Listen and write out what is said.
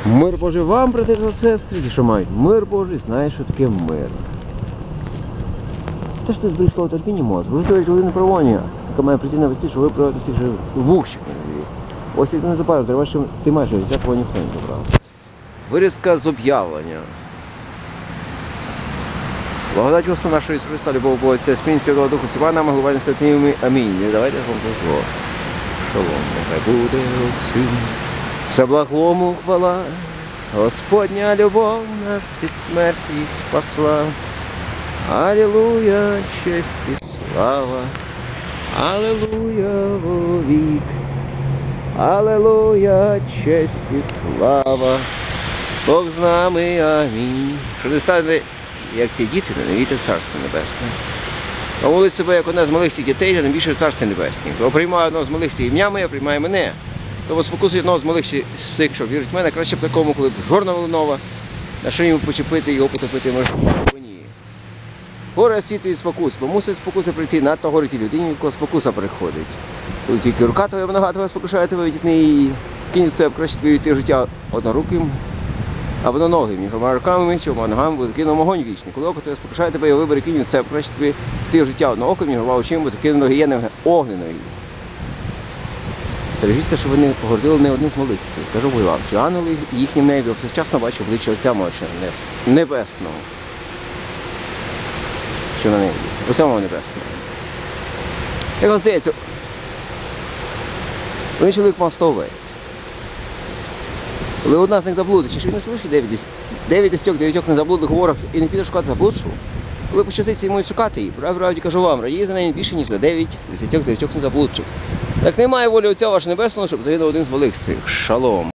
Мир Божий вам, брати та сестри, ті, що мають мир Божий, знаєш, що таке мир. Те, що ти зберіг слово терпіння може. Ви говорите, людина правоня, яка має прийти на весіль, що ви проводите всіх живих вухщик на землі. Ось як ти не запарив, треба, що ти маєш, всякого ніхто не забрав. Вирізка з об'явлення. Благодать Господа нашого Ісуса Христа, любов Бога, Отця, спільність Святого Духу, всіма нам, глобальні святими. Амінь. Не давайте вам за зло. Шалом, нехай буде Отцю. Всеблагому хвала, Господня любов нас від смерті спасла. Алілуя, честь і слава, Алілуя, вовік. Алілуя, честь і слава, Бог з нами, амінь. Щоб не стати, як ті діти, не навійте Царство Небесне. А молить себе, як одна з малих цих дітей, а не більше в Царстві Небесні. Хто приймає одного з малих цих ім'я моє, приймає мене. Тому спокусує одного з малих цих, що вірить в мене, краще б такому, коли б жорна волнова, на що йому почепити, його потопити можна. Горе світу і спокус, бо мусить спокуса прийти, надто горить і людині, від кого спокуса приходить. Коли тільки рука твоя, нога твоя спокушає тебе від неї, кинь це краще тобі йти життя одноруким, а воно ноги, між обома руками, чи обома ногами, буде кинув огонь вічний. Коли око твоє спокушає тебе, його вибери, кинь це краще тобі йти життя однооким, між обома очима, буде кинув ноги є огненою. Стережіться, щоб ви не погордили не одним з малих цих. Кажу вам, що ангели їхнім небі всечасно бачать обличчя Отця Мощного Небесного, що на небі, усього небесного. Як вам здається, один чоловік мав 100 овець. Коли одна з них заблудить, чи ж він не залишить 9 десятьох незаблудних ворог і не піде шукати заблудшу? Коли пощаститься йому шукати її, правді кажу вам, радіє за нею більше, ніж за 9 десятьох незаблудчих. Так немає волі Отця вашого Небесного, щоб загинув один з малих цих. Шалом.